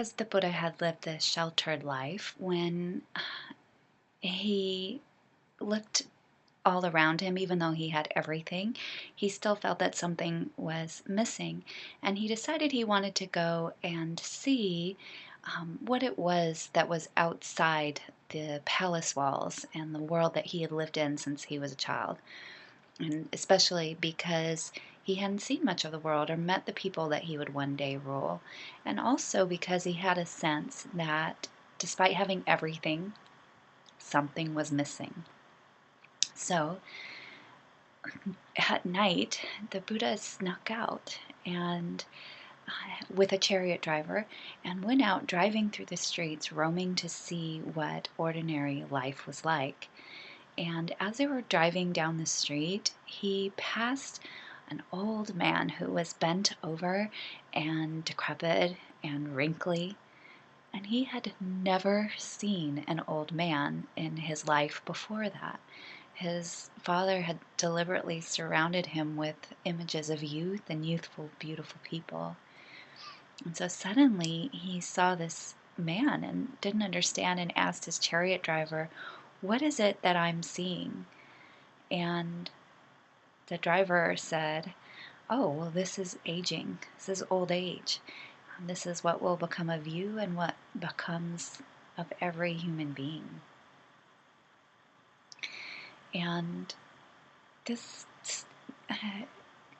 As the Buddha had lived this sheltered life, when he looked all around him, even though he had everything, he still felt that something was missing. And he decided he wanted to go and see what it was that was outside the palace walls and the world that he had lived in since he was a child. And especially because he hadn't seen much of the world or met the people that he would one day rule. And also because he had a sense that despite having everything, something was missing. So at night, the Buddha snuck out and with a chariot driver and went out driving through the streets, roaming to see what ordinary life was like. And as they were driving down the street, he passed an old man who was bent over and decrepit and wrinkly. And he had never seen an old man in his life before that. His father had deliberately surrounded him with images of youth and youthful, beautiful people. And so suddenly he saw this man and didn't understand and asked his chariot driver, "What is it that I'm seeing?" And the driver said, "Oh, well, this is aging. This is old age. This is what will become of you and what becomes of every human being." And this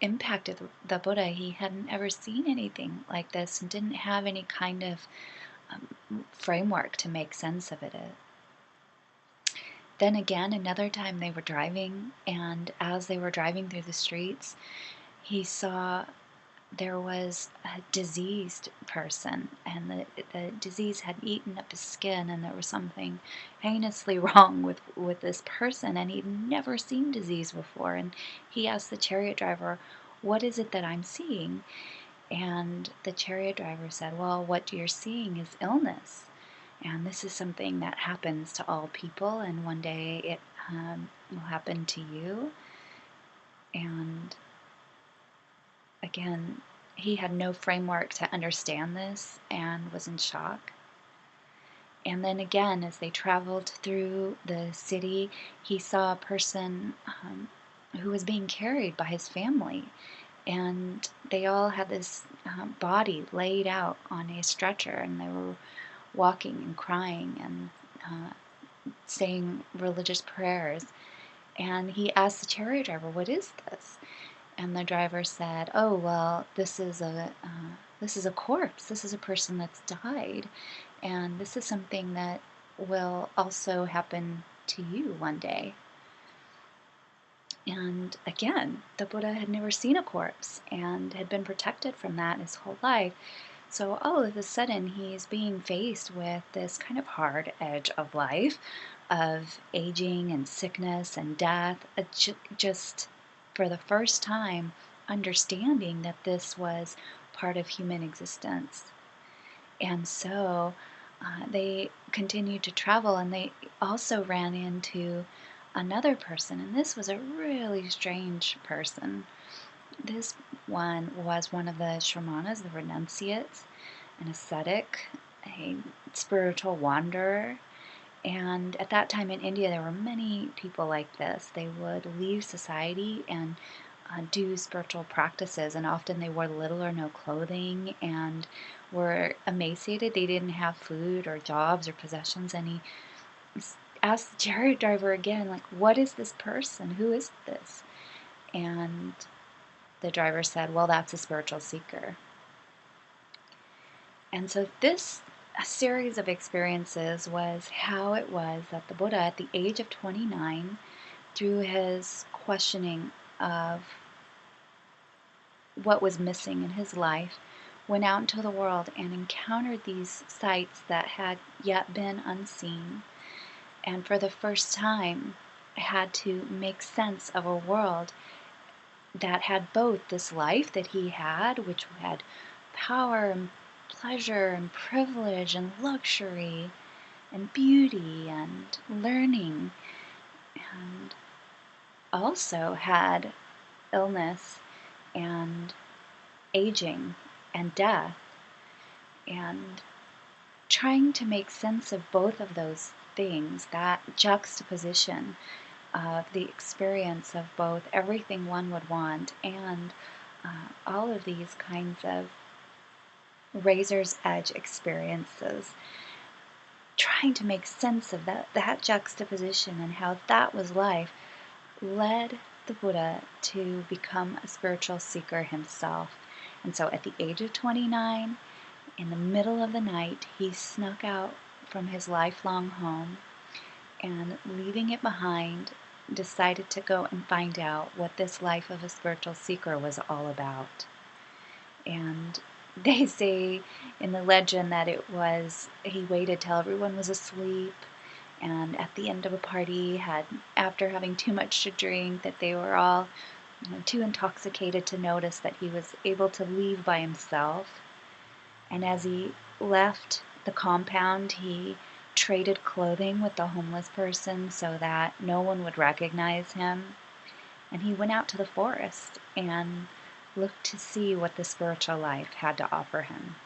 impacted the Buddha. He hadn't ever seen anything like this and didn't have any kind of framework to make sense of it. Then again, another time they were driving, and as they were driving through the streets, he saw there was a diseased person, and the disease had eaten up his skin, and there was something heinously wrong with this person, and he'd never seen disease before. And he asked the chariot driver, "What is it that I'm seeing?" And the chariot driver said, "Well, what you're seeing is illness. And this is something that happens to all people, and one day it will happen to you." And again, he had no framework to understand this and was in shock. And then again, as they traveled through the city, he saw a person who was being carried by his family. And they all had this body laid out on a stretcher, and they were walking and crying and saying religious prayers. And he asked the chariot driver, "What is this?" And the driver said, "Oh, well, this is a corpse. This is a person that's died, and this is something that will also happen to you one day." And again, the Buddha had never seen a corpse and had been protected from that his whole life. So all of a sudden, he's being faced with this kind of hard edge of life, of aging and sickness and death, just for the first time understanding that this was part of human existence. And so they continued to travel, and they also ran into another person, and this was a really strange person. This one was one of the shramanas, the renunciates, an ascetic, a spiritual wanderer. And at that time in India, there were many people like this. They would leave society and do spiritual practices, and often they wore little or no clothing and were emaciated. They didn't have food or jobs or possessions. And he asked the chariot driver again, like, "What is this person? Who is this?" And the driver said, "Well, that's a spiritual seeker." And so this a series of experiences was how it was that the Buddha, at the age of 29, through his questioning of what was missing in his life, went out into the world and encountered these sights that had yet been unseen, and for the first time had to make sense of a world that had both this life that he had, which had power and pleasure and privilege and luxury and beauty and learning, and also had illness and aging and death. And trying to make sense of both of those things, that juxtaposition of the experience of both everything one would want and all of these kinds of razor's edge experiences, trying to make sense of that juxtaposition and how that was life, led the Buddha to become a spiritual seeker himself. And so at the age of 29, in the middle of the night, he snuck out from his lifelong home and, leaving it behind, decided to go and find out what this life of a spiritual seeker was all about. And they say in the legend that he waited till everyone was asleep, and at the end of a party after having too much to drink, that they were all too intoxicated to notice that he was able to leave by himself. And as he left the compound, he traded clothing with the homeless person so that no one would recognize him. And he went out to the forest and looked to see what the spiritual life had to offer him.